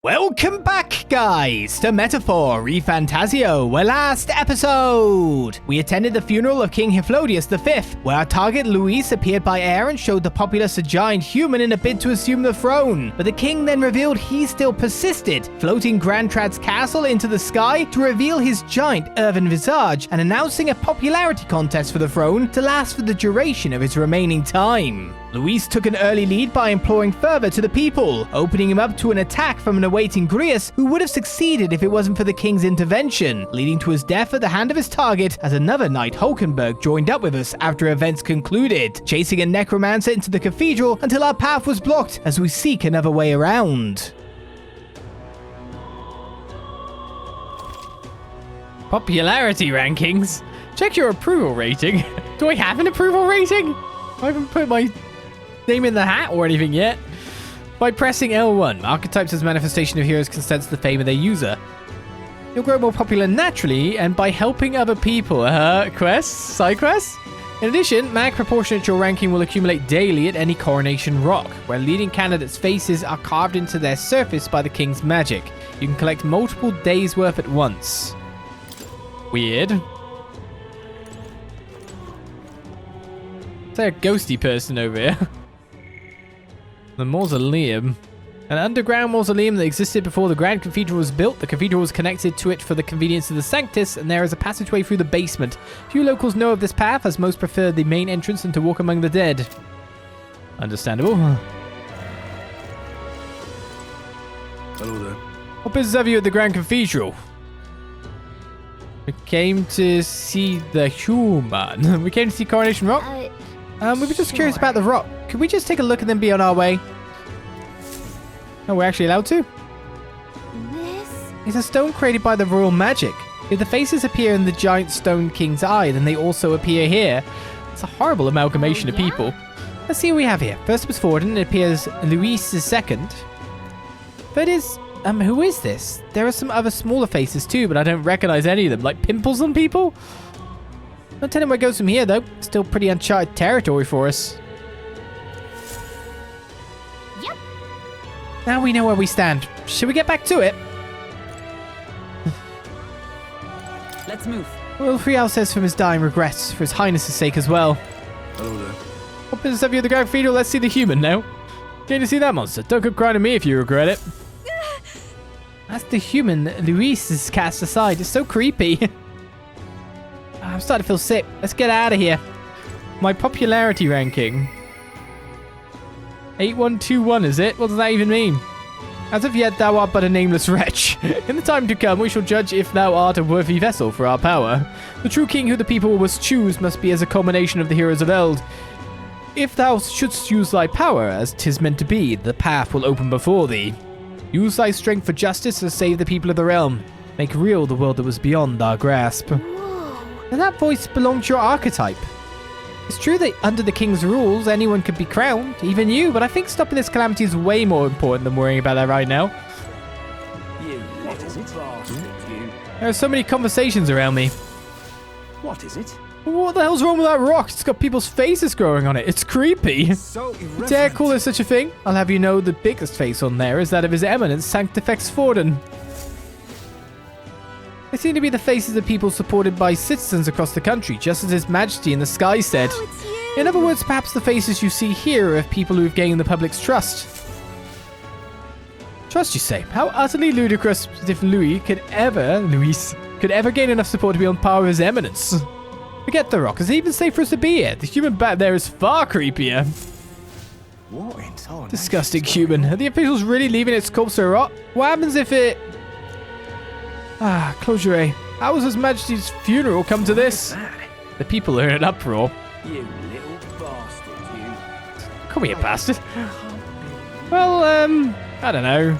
Welcome back, guys, to Metaphor ReFantazio, where last episode we attended the funeral of King Hyphlodius V, where our target Luis appeared by air and showed the populace a giant human in a bid to assume the throne. But the king then revealed he still persisted, floating Grand Trad's castle into the sky to reveal his giant earthen visage and announcing a popularity contest for the throne to last for the duration of his remaining time. Luis took an early lead by imploring further to the people, opening him up to an attack from an awaiting Grius, who would have succeeded if it wasn't for the king's intervention, leading to his death at the hand of his target as another knight, Hulkenberg, joined up with us after events concluded, chasing a necromancer into the cathedral until our path was blocked as we seek another way around. Popularity rankings? Check your approval rating. Do I have an approval rating? I haven't put my name in the hat or anything yet. By pressing L1, archetypes as manifestation of heroes can sense the fame of their user. You'll grow more popular naturally and by helping other people. Quests? Side quests? In addition, mag proportionate to your ranking will accumulate daily at any coronation rock, where leading candidates' faces are carved into their surface by the king's magic. You can collect multiple days' worth at once. Weird. Is there a ghosty person over here? The Mausoleum. An underground mausoleum that existed before the Grand Cathedral was built. The cathedral was connected to it for the convenience of the Sanctus, and there is a passageway through the basement. Few locals know of this path, as most prefer the main entrance and to walk among the dead. Understandable. Hello there. What business have you at the Grand Cathedral? We came to see the human. We came to see Coronation Rock? We were just curious about the rock. Could we just take a look and then be on our way? No, we're actually allowed to? This? It's a stone created by the royal magic. If the faces appear in the giant stone king's eye, then they also appear here. It's a horrible amalgamation of people. Let's see what we have here. First was forward, and it appears Luis is second. Third is... who is this? There are some other smaller faces too, but I don't recognize any of them. Like pimples on people? Not telling where it goes from here, though. Still pretty uncharted territory for us. Yep. Now we know where we stand. Should we get back to it? Let's move. Well, Frial says from his dying regrets, for his highness's sake as well. Hello there. What business have you at the Grand Cathedral? Let's see the human now. Going to see that monster. Don't come crying to me if you regret it. That's the human Luis is cast aside. It's so creepy. I'm starting to feel sick. Let's get out of here. My popularity ranking. 8121, is it? What does that even mean? As of yet, thou art but a nameless wretch. In the time to come, we shall judge if thou art a worthy vessel for our power. The true king who the people must choose must be as a culmination of the heroes of eld. If thou shouldst use thy power as 'tis meant to be, the path will open before thee. Use thy strength for justice to save the people of the realm. Make real the world that was beyond our grasp. And that voice belonged to your archetype. It's true that under the king's rules, anyone could be crowned, even you, but I think stopping this calamity is way more important than worrying about that right now. You little bastard, you. There are so many conversations around me. What is it? What the hell's wrong with that rock? It's got people's faces growing on it. It's creepy. So Dare call it such a thing? I'll have you know the biggest face on there is that of His Eminence Sanctifex Forden. They seem to be the faces of people supported by citizens across the country, just as His Majesty in the sky said. Oh, it's you. In other words, perhaps the faces you see here are of people who have gained the public's trust. Trust, you say? How utterly ludicrous if Luis could ever gain enough support to be on par with His Eminence. Forget the rock. Is it even safe for us to be here? The human back there is far creepier. What in time? Disgusting human. Are the officials really leaving its corpse to rot? What happens if it... close your eye. How has His Majesty's funeral come to this? The people are in an uproar. You little bastard, you. Call me a bastard. Well, I don't know.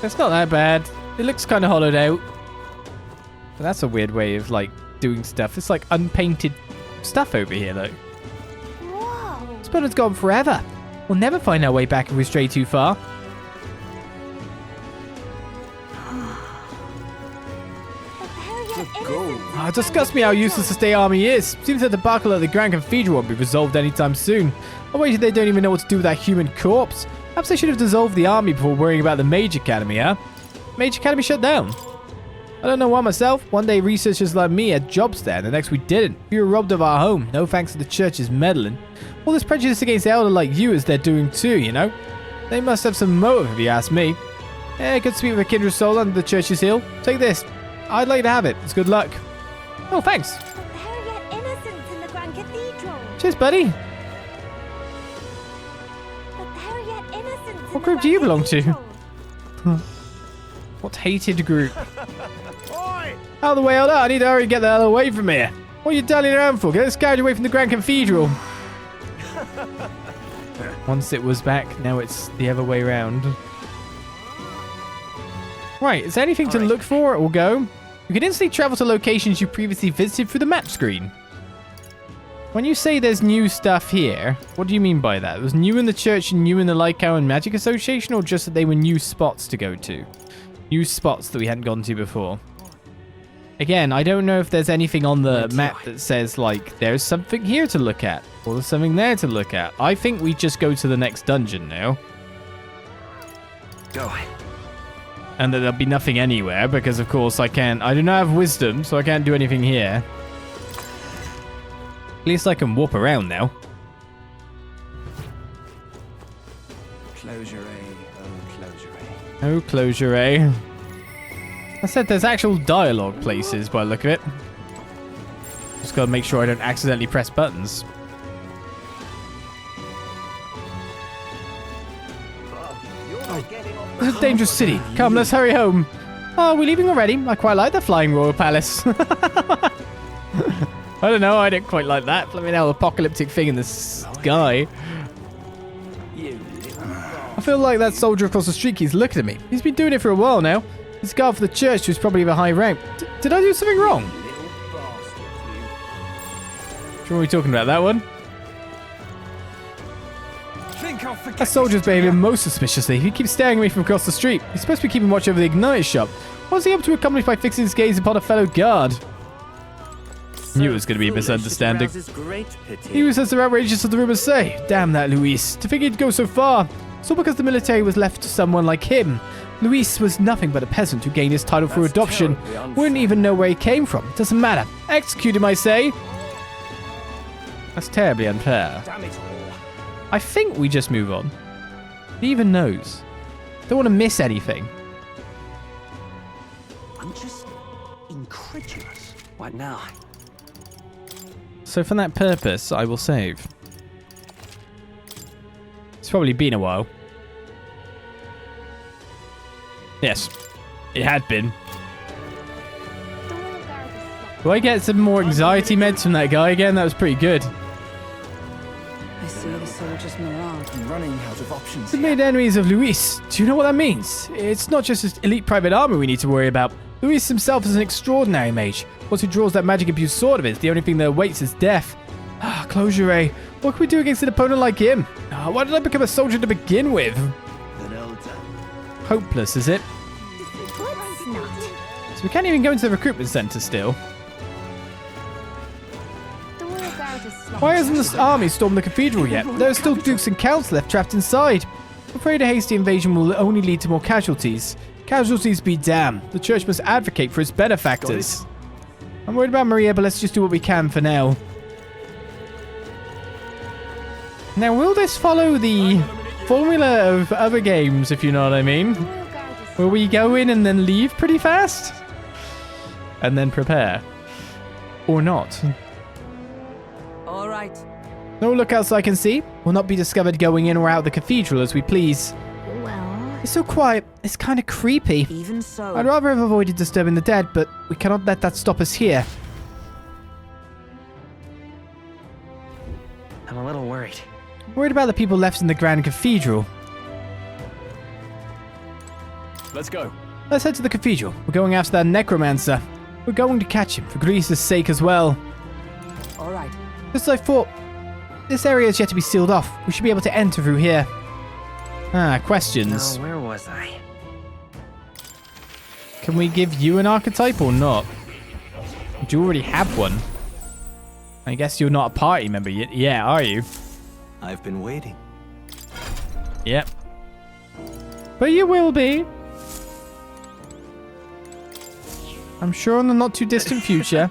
It's not that bad. It looks kind of hollowed out. But that's a weird way of, like, doing stuff. It's like unpainted stuff over here, though. Whoa. This building's gone forever. We'll never find our way back if we stray too far. Oh, it disgusts me how useless the State Army is. Seems that the debacle at the Grand Cathedral won't be resolved anytime soon. I wait till they don't even know what to do with that human corpse. Perhaps I should have dissolved the army before worrying about the Mage Academy, huh? Mage Academy shut down. I don't know why myself. One day researchers like me had jobs there, and the next we didn't. We were robbed of our home, no thanks to the church's meddling. All this prejudice against the elder like you is they're doing too, you know? They must have some motive if you ask me. Yeah, good to speak with a kindred soul under the church's hill. Take this. I'd like to have it. It's good luck. Oh, thanks. But there are yet innocents in the Grand Cathedral. Cheers, buddy. But there are yet innocents. What group do you belong to? What hated group? Out of the way, Elder. I need to hurry and get the hell away from here. What are you dallying around for? Get this carriage away from the Grand Cathedral. Once it was back, now it's the other way round. Right, is there anything to look for or go? You can instantly travel to locations you previously visited through the map screen. When you say there's new stuff here, what do you mean by that? It was new in the church and new in the Lycow and Magic Association, or just that they were new spots to go to? New spots that we hadn't gone to before. Again, I don't know if there's anything on the map that says, like, there's something here to look at, or there's something there to look at. I think we just go to the next dungeon now. Go. And that there'll be nothing anywhere, because of course I do not have wisdom, so I can't do anything here. At least I can warp around now. Closure A, oh closure A. Oh, closure, eh? I said there's actual dialogue places by the look of it. Just gotta make sure I don't accidentally press buttons. This is a dangerous city. Come, let's hurry home. Oh, we're leaving already? I quite like the flying royal palace. I don't know, I don't quite like that. Flipping out apocalyptic thing in the sky. I feel like that soldier across the street keeps looking at me. He's been doing it for a while now. He's a guard for the church who's probably of a high rank. Did I do something wrong? What are we talking about? That one? That soldier's behaving most suspiciously. He keeps staring at me from across the street. He's supposed to be keeping watch over the igniter shop. What's he able to accomplish by fixing his gaze upon a fellow guard? Knew it was going to be a misunderstanding. He was as outrageous as the rumors say. Damn that Luis. To think he'd go so far. It's all because the military was left to someone like him. Luis was nothing but a peasant who gained his title through adoption. Wouldn't even know where he came from. It doesn't matter. Execute him, I say. That's terribly unfair. I think we just move on. Who even knows? Don't want to miss anything. I'm just incredulous. What now? So for that purpose, I will save. It's probably been a while. Yes, it had been. Do I get some more anxiety meds from that guy again? That was pretty good. I see the soldier's morale. I'm running out of options. We made enemies of Luis. Do you know what that means? It's not just his elite private army we need to worry about. Luis himself is an extraordinary mage. Once he draws that magic-infused sword of his, the only thing that awaits is death. Ah, closure, eh? What can we do against an opponent like him? Why did I become a soldier to begin with? Hopeless, is it? Let's not. So we can't even go into the recruitment center still. Why hasn't the army stormed the cathedral yet? There are still dukes and counts left trapped inside. I'm afraid a hasty invasion will only lead to more casualties. Casualties be damned. The church must advocate for its benefactors. I'm worried about Maria, but let's just do what we can for now. Now, will this follow the formula of other games, if you know what I mean? Will we go in and then leave pretty fast? And then prepare? Or not? All right. No lookouts I can see. Will not be discovered going in or out of the cathedral as we please. Well, It's so quiet. It's kind of creepy. Even so. I'd rather have avoided disturbing the dead, but we cannot let that stop us here. I'm a little worried. Worried about the people left in the Grand Cathedral. Let's go. Let's head to the cathedral. We're going after that necromancer. We're going to catch him, for Grius' sake as well. All right. Just as I thought, this area is yet to be sealed off. We should be able to enter through here. Questions. Now, where was I? Can we give you an archetype or not? Do you already have one? I guess you're not a party member yet. Yeah, are you? I've been waiting. Yep. But you will be. I'm sure in the not too distant future.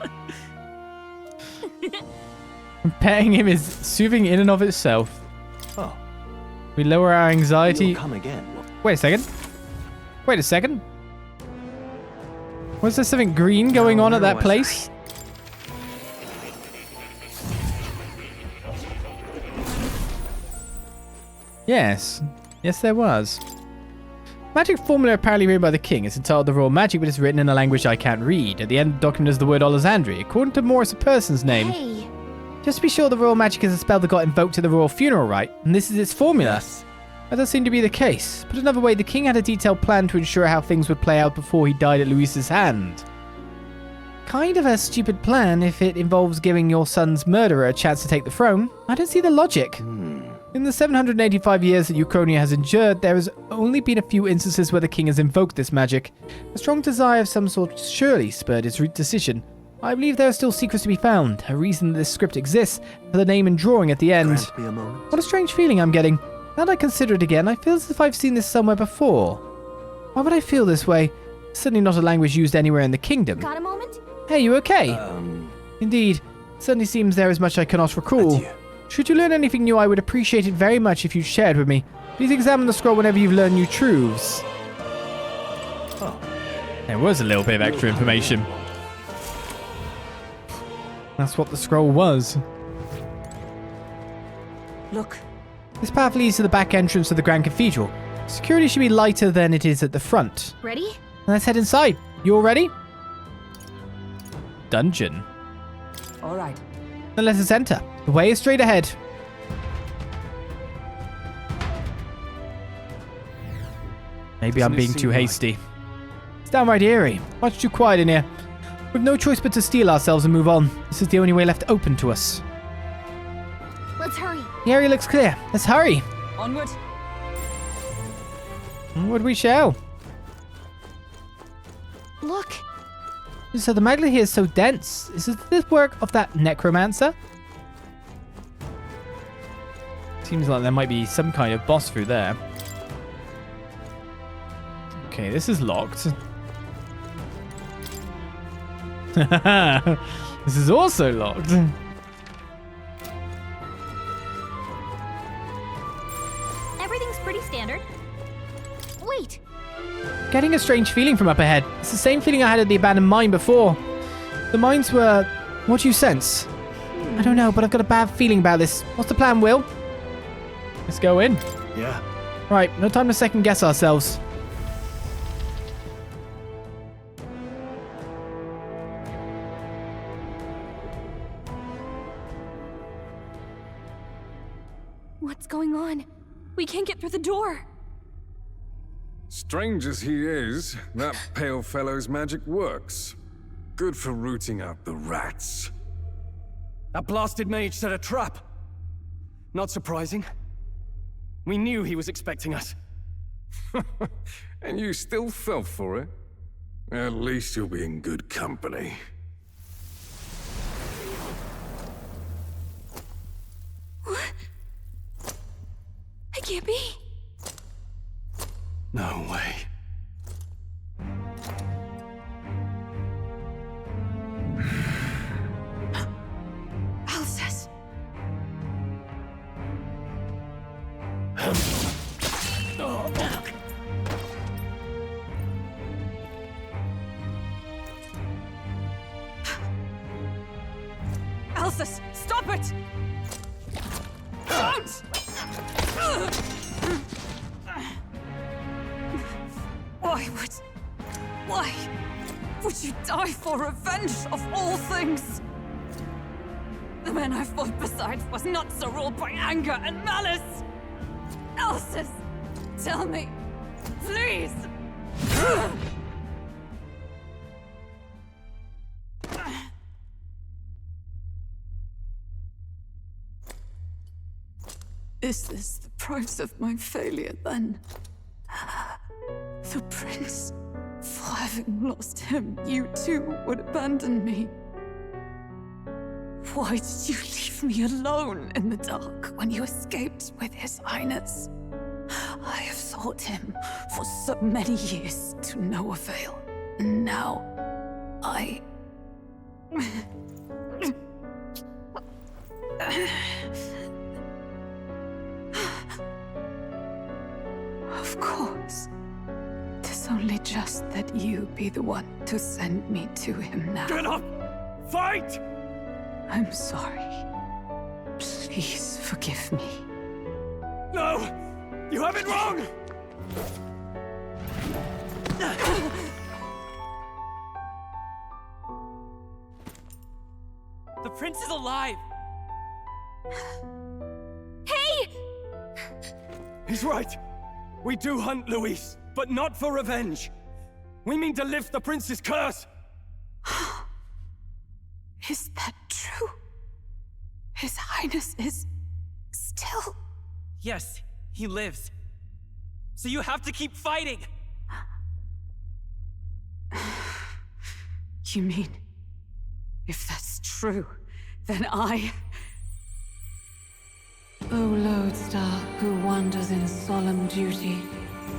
Petting him is soothing in and of itself. Oh, We lower our anxiety. you'll come again. Wait a second. Wait a second. Was there something green going on at that place? Yes. Yes, there was. Magic formula apparently written by the king. It's entitled The Royal Magic, but it's written in a language I can't read. At the end of the document is the word Olizandri. According to Morris, a person's name. Hey, Just to be sure, the royal magic is a spell that got invoked at the royal funeral, right? And this is its formula. That does seem to be the case. Put another way, the king had a detailed plan to ensure how things would play out before he died at Luis's hand. Kind of a stupid plan if it involves giving your son's murderer a chance to take the throne. I don't see the logic. In the 785 years that Ukrainia has endured, there has only been a few instances where the king has invoked this magic. A strong desire of some sort surely spurred his decision. I believe there are still secrets to be found, a reason that this script exists, for the name and drawing at the end. Grant me a moment. What a strange feeling I'm getting. Now that I consider it again, I feel as if I've seen this somewhere before. Why would I feel this way? It's certainly not a language used anywhere in the kingdom. got a moment? Hey, you okay? Indeed. It certainly seems there is much I cannot recall. Adieu. Should you learn anything new, I would appreciate it very much if you shared with me. Please examine the scroll whenever you've learned new truths. Oh, There was a little bit of extra information. That's what the scroll was. Look, This path leads to the back entrance of the Grand Cathedral. Security should be lighter than it is at the front. Ready? Let's head inside. You all ready? Dungeon. all right. Then let us enter. The way is straight ahead. Maybe I'm Doesn't it being seem too like- hasty. It's downright eerie. Much too quiet in here. We've no choice but to steel ourselves and move on. This is the only way left open to us. Let's hurry. The area looks clear. Let's hurry. Onward. Onward we shall. Look, So the magma here is so dense. Is this work of that necromancer? Seems like there might be some kind of boss through there. Okay, this is locked. This is also locked. everything's pretty standard. Wait, Getting a strange feeling from up ahead. It's the same feeling I had at the abandoned mine before. The mines were... What do you sense? I don't know, but I've got a bad feeling about this. What's the plan, Will? Let's go in. yeah. Right, no time to second guess ourselves. what's going on? We can't get through the door. Strange as he is, that pale fellow's magic works. Good for rooting out the rats. That blasted mage set a trap. Not surprising. We knew he was expecting us. And you still fell for it? At least you'll be in good company. I can't be. No way. Alsace. Alsace, stop it! Don't! Why would you die for revenge of all things? The man I fought beside was not so ruled by anger and malice. Alsace, tell me, please. Is this the price of my failure, then? The prince, for having lost him, you too would abandon me. Why did you leave me alone in the dark when you escaped with his highness? I have sought sought him for so many years to no avail. And now, I... Of course. 'Tis only just that you be the one to send me to him now. Get up! Fight! I'm sorry. Please forgive me. No! You have it wrong! The prince is alive! Hey! He's right. We do hunt Luis, but not for revenge. We mean to lift the prince's curse. Is that true? His Highness is still... Yes, he lives. So you have to keep fighting! You mean, if that's true, then I... O lodestar who wanders in solemn duty,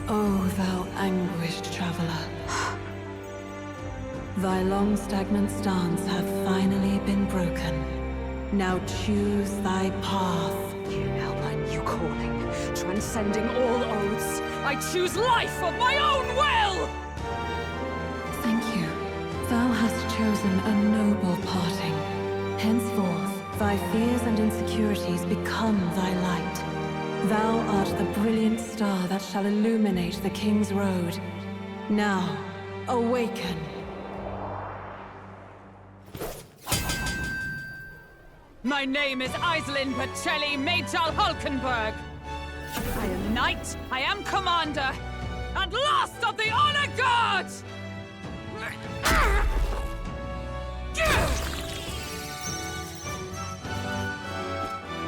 O thou anguished traveler. Thy long stagnant stance hath finally been broken. Now choose thy path. Hear now my new calling, transcending all oaths. I choose life of my own will! Thank you. Thou hast chosen a noble parting. Henceforth, thy fears and insecurities become thy light. Thou art the brilliant star that shall illuminate the King's Road. Now, awaken. My name is Iselin Pacelli Majal Hulkenberg. I am knight, I am commander, and last of the Honor Guard!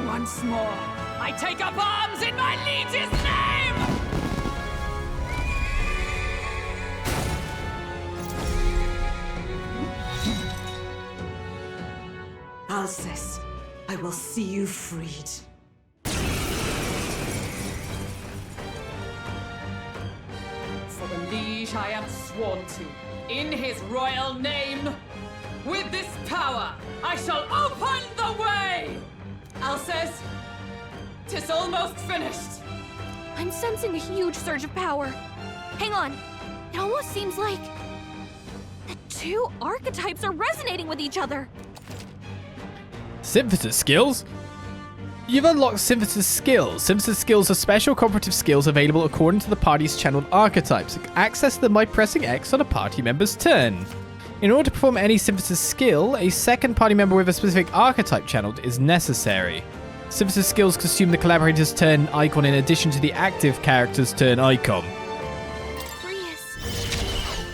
Once more, I take up arms in my liege's name! Alcest, I will see you freed. For the liege I am sworn to, in his royal name, with this power, I shall open the way! Alcest, 'tis almost finished. I'm sensing a huge surge of power. Hang on. It almost seems like the two archetypes are resonating with each other. Synthesis skills? You've unlocked Synthesis skills. Synthesis skills are special cooperative skills available according to the party's channeled archetypes. Access them by pressing X on a party member's turn. In order to perform any Synthesis skill, a second party member with a specific archetype channeled is necessary. Synthesis skills consume the collaborator's turn icon in addition to the active character's turn icon. Grius,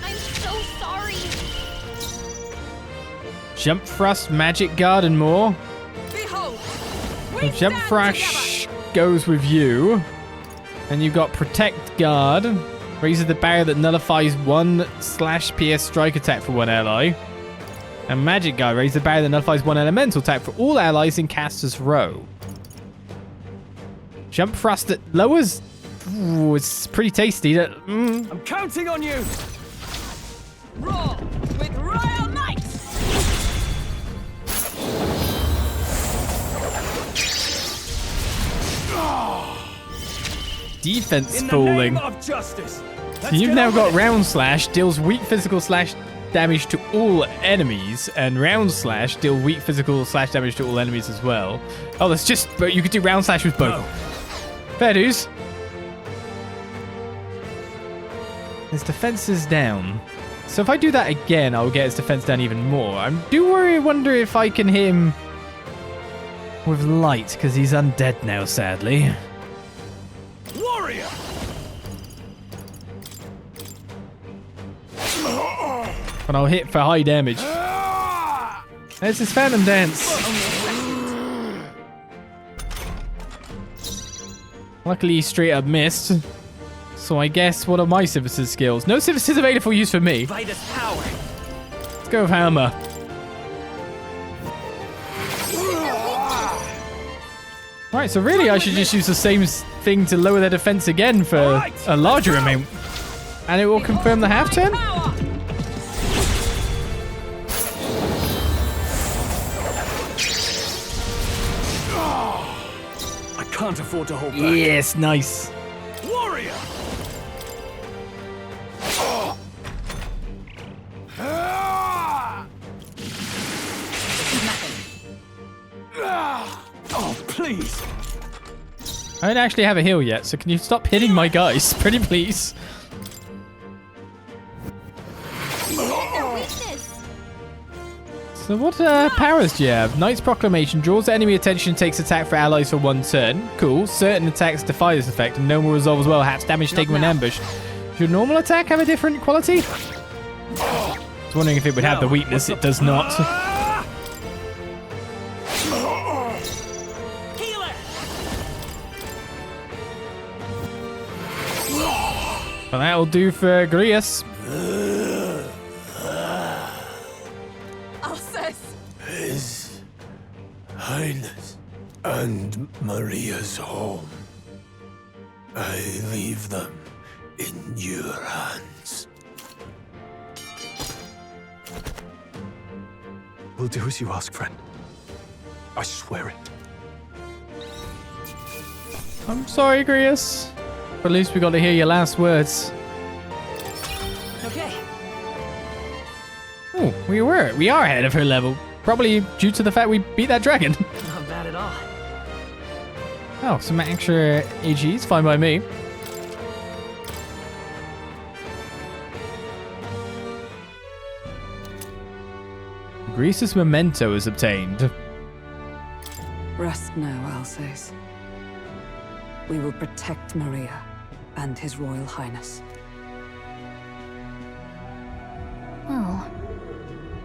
I'm so sorry. Jump Thrust, Magic Guard, and more. Behold, The Jump Thrust goes with you. And you've got Protect Guard. Raises the barrier that nullifies 1/PS strike attack for one ally. And Magic Guard raises the barrier that nullifies one elemental attack for all allies in caster's row. Jump Thrust that lowers... Ooh, it's pretty tasty. I'm counting on you! roar with royal might! Defense In the falling. name of justice! Let's You've get now on got with it. Round Slash, deals weak physical slash damage to all enemies, and Round Slash deal weak physical slash damage to all enemies as well. Oh, that's just... But you could do Round Slash with both. No. Fair dues. His defense is down. So if I do that again, I'll get his defense down even more. I wonder if I can hit him with light, because he's undead now, sadly. Warrior! But I'll hit for high damage. There's his Phantom Dance. Luckily, he straight up missed. So I guess, what are my synthesis skills? No synthesis available for use for me. Vitus power! Let's go with Hammer. Right, so really I should just use the same thing to lower their defense again for a larger amount. And it will confirm the half turn? I can't afford to hold back. Yes, nice. Warrior! Oh, please! I don't actually have a heal yet, so can you stop hitting my guys? Pretty please. Their weakness. So what powers do you have? Knight's Proclamation draws enemy attention and takes attack for allies for 1 turn. Cool. Certain attacks defy this effect and no more resolve as well. Hats damage taken when ambushed. Does your normal attack have a different quality? I was wondering if it would have the weakness. It does not. Well, that'll do for Grius. His Highness and Maria's home. I leave them in your hands. We'll do as you ask, friend. I swear it. I'm sorry, Grius. But at least we got to hear your last words. Okay. Oh, we are ahead of her level. Probably due to the fact we beat that dragon. Not bad at all. Oh, some extra AGs, fine by me. Grius' memento is obtained. Rest now, Alsace. We will protect Maria and His Royal Highness. Well,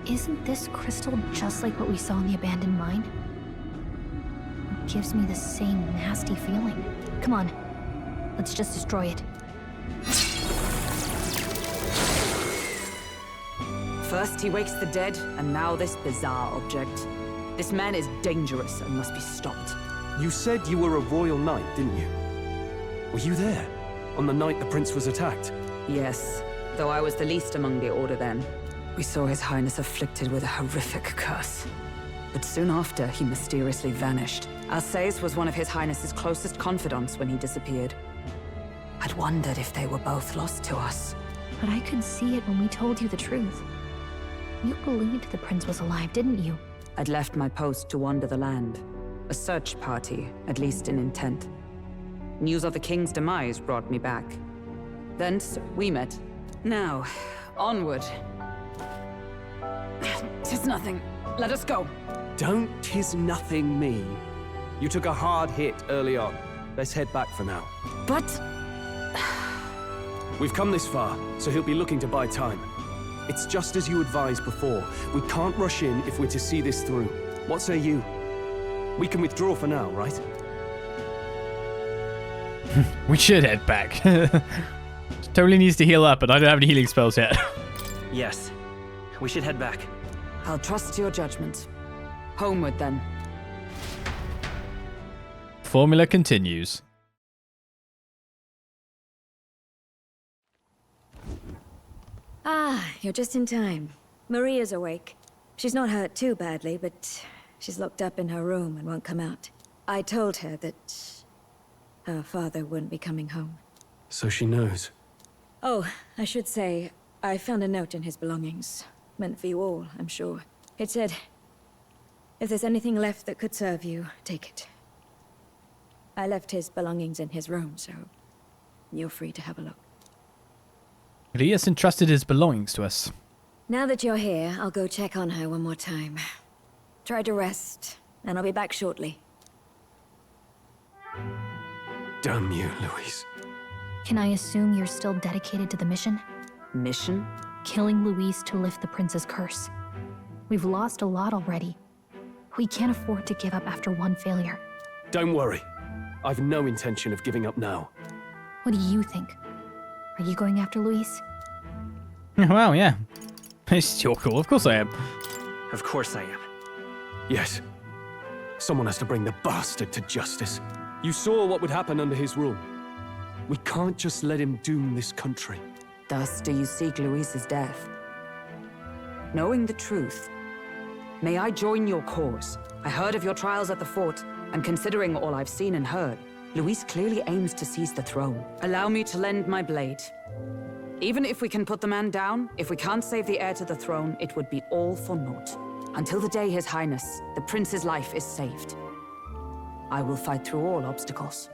isn't this crystal just like what we saw in the abandoned mine? It gives me the same nasty feeling. Come on, let's just destroy it. First he wakes the dead, and now this bizarre object. This man is dangerous and must be stopped. You said you were a royal knight, didn't you? Were you there on the night the prince was attacked? Yes, though I was the least among the Order then. We saw His Highness afflicted with a horrific curse. But soon after, he mysteriously vanished. Alsace was one of His Highness's closest confidants when he disappeared. I'd wondered if they were both lost to us. But I could see it when we told you the truth. You believed the prince was alive, didn't you? I'd left my post to wander the land. A search party, at least in intent. News of the king's demise brought me back. Thence, we met. Now, onward. 'Tis nothing. Let us go. Don't tis nothing me. You took a hard hit early on. Let's head back for now. But... We've come this far, so he'll be looking to buy time. It's just as you advised before. We can't rush in if we're to see this through. What say you? We can withdraw for now, right? We should head back. Totally needs to heal up, but I don't have any healing spells yet. Yes. We should head back. I'll trust your judgment. Homeward, then. Formula continues. Ah, you're just in time. Maria's awake. She's not hurt too badly, but she's locked up in her room and won't come out. I told her that her father wouldn't be coming home. So she knows. Oh, I should say, I found a note in his belongings. Meant for you all, I'm sure. It said, if there's anything left that could serve you, take it. I left his belongings in his room, so you're free to have a look. Grius entrusted his belongings to us. Now that you're here, I'll go check on her one more time. Try to rest, and I'll be back shortly. Damn you, Louise. Can I assume you're still dedicated to the mission? Mission? Killing Louise to lift the prince's curse. We've lost a lot already. We can't afford to give up after one failure. Don't worry. I've no intention of giving up now. What do you think? Are you going after Louise? Well, yeah. It's your call. Of course I am. Of course I am. Yes. Someone has to bring the bastard to justice. You saw what would happen under his rule. We can't just let him doom this country. Thus do you seek Luis's death? Knowing the truth, may I join your cause? I heard of your trials at the fort, and considering all I've seen and heard, Luis clearly aims to seize the throne. Allow me to lend my blade. Even if we can put the man down, if we can't save the heir to the throne, it would be all for naught. Until the day His Highness, the prince's life, is saved. I will fight through all obstacles.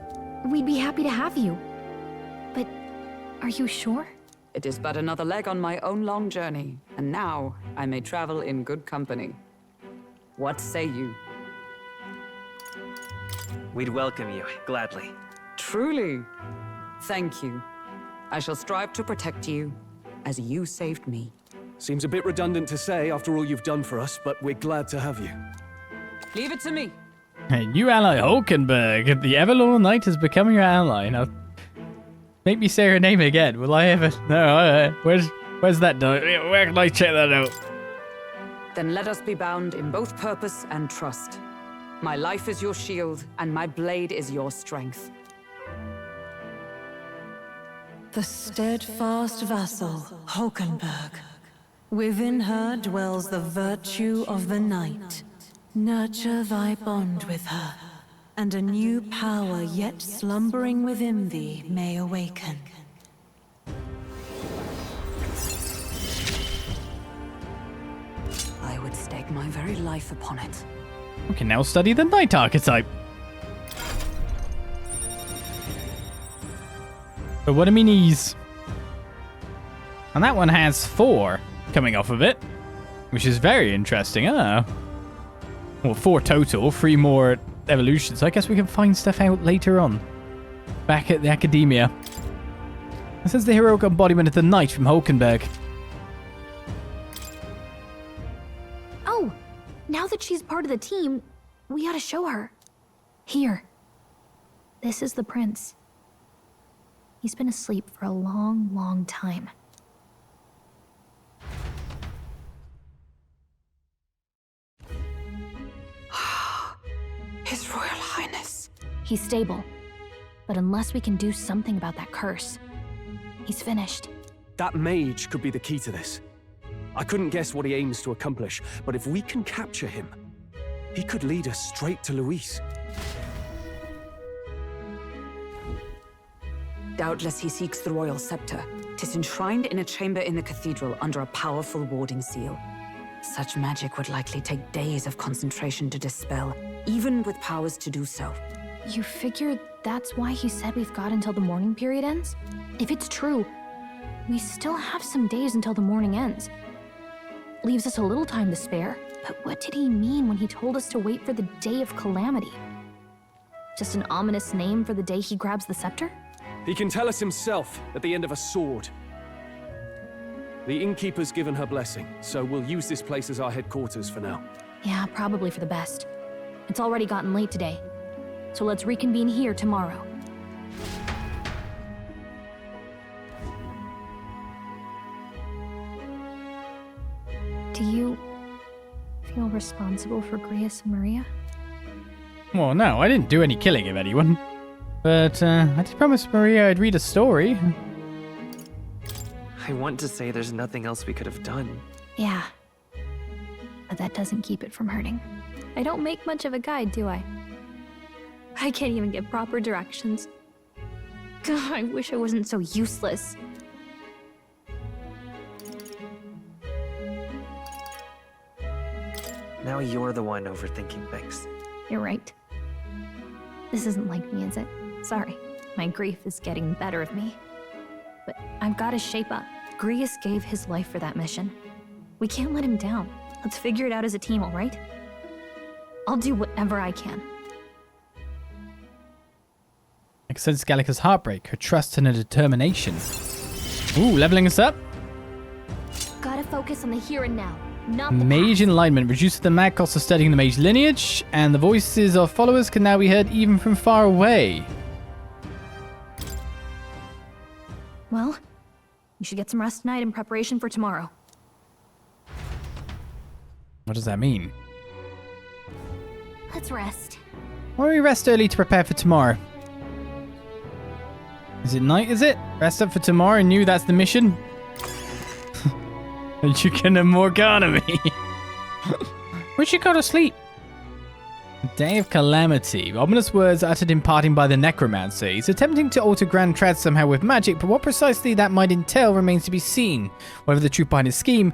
We'd be happy to have you. But are you sure? It is but another leg on my own long journey, and now I may travel in good company. What say you? We'd welcome you, gladly. Truly. Thank you. I shall strive to protect you, as you saved me. Seems a bit redundant to say after all you've done for us, but we're glad to have you. Leave it to me. Hey, new ally Hulkenberg. The Everloyal Knight has become your ally. Now, make me say her name again. Will I ever? No. Where's that done? Where can I check that out? Then let us be bound in both purpose and trust. My life is your shield, and my blade is your strength. The steadfast vassal, Hulkenberg. Within her dwells the virtue of the knight. Nurture thy bond with her, and a new power yet slumbering within thee may awaken. I would stake my very life upon it. We can now study the knight archetype. But what are my knees? And that one has 4 coming off of it, which is very interesting. Well, 4 total, 3 more evolutions. I guess we can find stuff out later on. Back at the academia. This is the heroic embodiment of the knight from Hulkenberg. Oh, now that she's part of the team, we ought to show her. Here. This is the prince. He's been asleep for a long, long time. His Royal Highness. He's stable. But unless we can do something about that curse, he's finished. That mage could be the key to this. I couldn't guess what he aims to accomplish, but if we can capture him, he could lead us straight to Luis. Doubtless he seeks the royal scepter. 'Tis enshrined in a chamber in the cathedral under a powerful warding seal. Such magic would likely take days of concentration to dispel, even with powers to do so. You figure that's why he said we've got until the mourning period ends? If it's true, we still have some days until the mourning ends. Leaves us a little time to spare, but what did he mean when he told us to wait for the day of calamity? Just an ominous name for the day he grabs the scepter? He can tell us himself at the end of a sword. The innkeeper's given her blessing, so we'll use this place as our headquarters for now. Yeah, probably for the best. It's already gotten late today, so let's reconvene here tomorrow. Do you feel responsible for Grius and Maria? Well, no, I didn't do any killing of anyone. But I did promise Maria I'd read a story. I want to say there's nothing else we could have done. Yeah. But that doesn't keep it from hurting. I don't make much of a guide, do I? I can't even get proper directions. God, I wish I wasn't so useless. Now you're the one overthinking things. You're right. This isn't like me, is it? Sorry. My grief is getting the better of me. But I've got to shape up. Grius gave his life for that mission. We can't let him down. Let's figure it out as a team, all right? I'll do whatever I can. I can sense Gallica's heartbreak, her trust and her determination. Ooh, leveling us up. Gotta focus on the here and now, not the Mage past. Enlightenment reduces the mad cost of studying the mage lineage, and the voices of followers can now be heard even from far away. Well, you should get some rest tonight in preparation for tomorrow. What does that mean? Let's rest. Why don't we rest early to prepare for tomorrow? Is it night, is it? Rest up for tomorrow and knew that's the mission? And you can Morgana me. We should go to sleep. Day of Calamity. Ominous words uttered in parting by the necromancer. He's attempting to alter Grand Trad somehow with magic, but what precisely that might entail remains to be seen. Whatever the truth behind his scheme,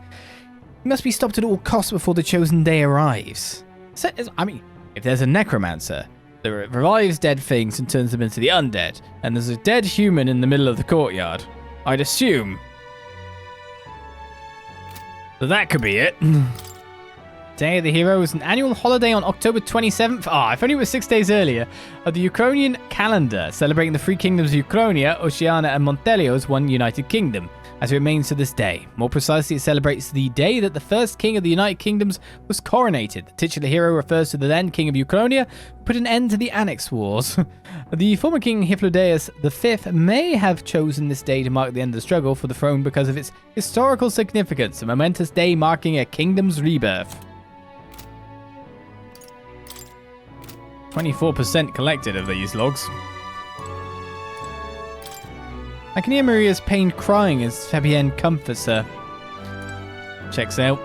he must be stopped at all costs before the chosen day arrives. So, I mean, if there's a necromancer that revives dead things and turns them into the undead, and there's a dead human in the middle of the courtyard, I'd assume that could be it. Day of the Hero is an annual holiday on October 27th. If only it was 6 days earlier. Of the Ukrainian calendar, celebrating the three kingdoms of Ukrainia, Oceania, and Montelia as one united kingdom, as it remains to this day. More precisely, it celebrates the day that the first king of the United Kingdoms was coronated. The titular hero refers to the then king of Ukrainia, who put an end to the Annex Wars. The former king Hyplodeus V may have chosen this day to mark the end of the struggle for the throne because of its historical significance, a momentous day marking a kingdom's rebirth. 24% collected of these logs. I can hear Maria's pain crying as Fabienne comforts her. Checks out.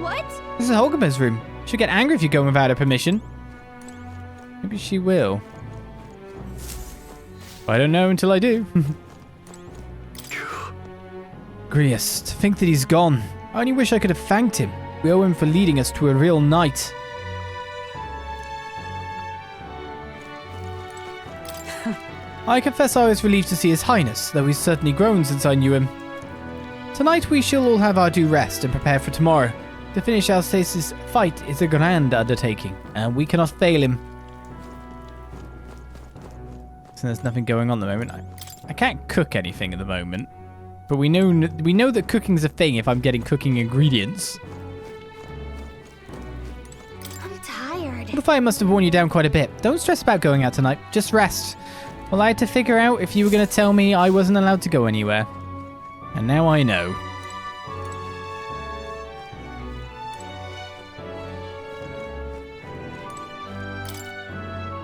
What? This is Hulkenberg's room. She'll get angry if you go without her permission. Maybe she will. I don't know until I do. Grius, to think that he's gone. I only wish I could have thanked him. We owe him for leading us to a real night. I confess I was relieved to see His Highness, though he's certainly grown since I knew him. Tonight we shall all have our due rest and prepare for tomorrow. To finish our stasis fight is a grand undertaking, and we cannot fail him. So there's nothing going on at the moment. I can't cook anything at the moment, but we know that cooking's a thing if I'm getting cooking ingredients. I'm tired. What if I must have worn you down quite a bit? Don't stress about going out tonight. Just rest. Well, I had to figure out if you were going to tell me I wasn't allowed to go anywhere. And now I know.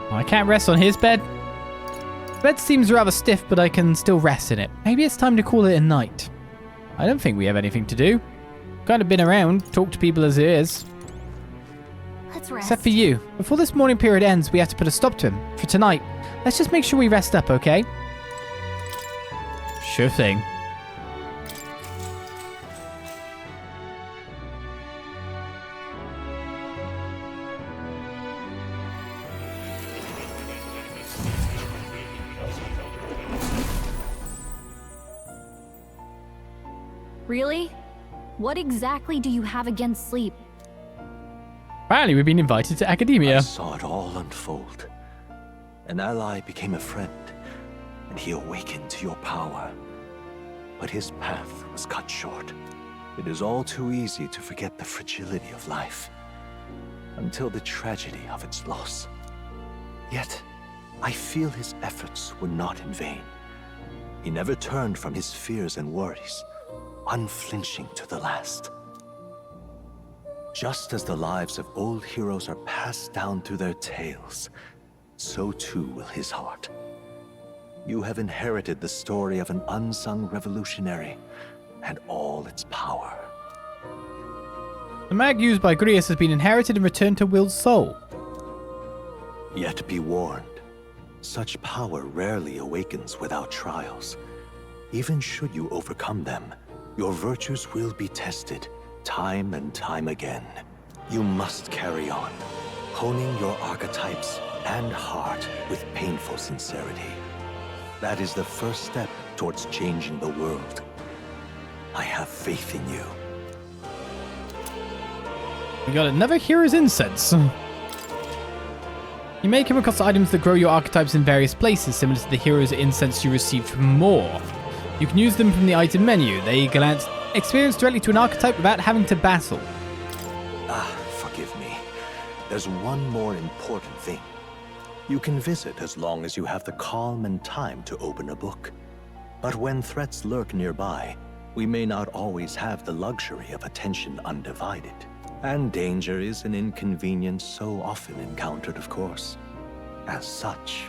I can't rest on his bed. The bed seems rather stiff, but I can still rest in it. Maybe it's time to call it a night. I don't think we have anything to do. Kind of been around, talked to people as it is. Let's rest. Except for you. Before this morning period ends, we have to put a stop to him. For tonight, let's just make sure we rest up, okay? Sure thing. Really? What exactly do you have against sleep? Apparently, we've been invited to academia. I saw it all unfold. An ally became a friend, and he awakened to your power. But his path was cut short. It is all too easy to forget the fragility of life, until the tragedy of its loss. Yet, I feel his efforts were not in vain. He never turned from his fears and worries, unflinching to the last. Just as the lives of old heroes are passed down through their tales, so too will his heart. You have inherited the story of an unsung revolutionary and all its power. The mag used by Grius has been inherited and returned to Will's soul. Yet be warned, such power rarely awakens without trials. Even should you overcome them, your virtues will be tested time and time again. You must carry on, honing your archetypes and heart with painful sincerity. That is the first step towards changing the world. I have faith in you. We got another hero's incense. You may come across items that grow your archetypes in various places, similar to the hero's incense you received from Moore. You can use them from the item menu. They grant experience directly to an archetype without having to battle. Forgive me. There's one more important thing. You can visit as long as you have the calm and time to open a book. But when threats lurk nearby, we may not always have the luxury of attention undivided. And danger is an inconvenience so often encountered, of course. As such.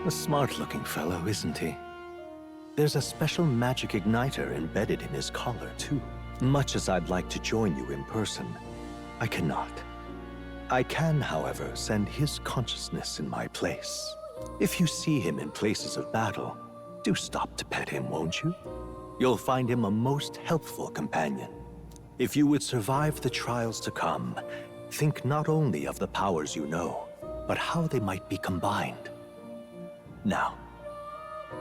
A smart-looking fellow, isn't he? There's a special magic igniter embedded in his collar, too. Much as I'd like to join you in person, I cannot. I can, however, send his consciousness in my place. If you see him in places of battle, do stop to pet him, won't you? You'll find him a most helpful companion. If you would survive the trials to come, think not only of the powers you know, but how they might be combined. Now,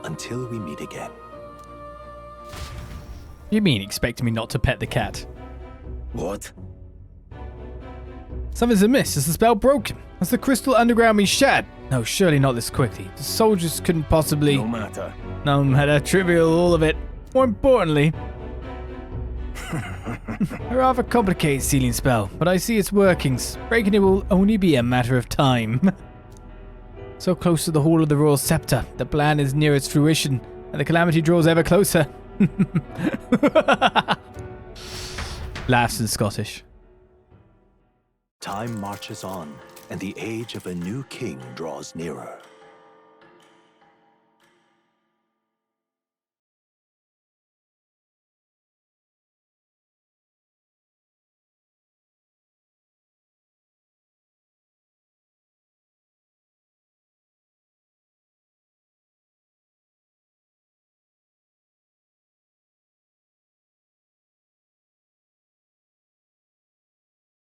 until we meet again. You mean expecting me not to pet the cat? What? Something's amiss. Is the spell broken? Has the crystal underground been shattered? No, surely not this quickly. The soldiers couldn't possibly... No matter. No matter. Trivial, all of it. More importantly... a rather complicated sealing spell, but I see its workings. Breaking it will only be a matter of time. So close to the Hall of the Royal Scepter, the plan is near its fruition, and the calamity draws ever closer. Laughs in Scottish. Time marches on, and the age of a new king draws nearer.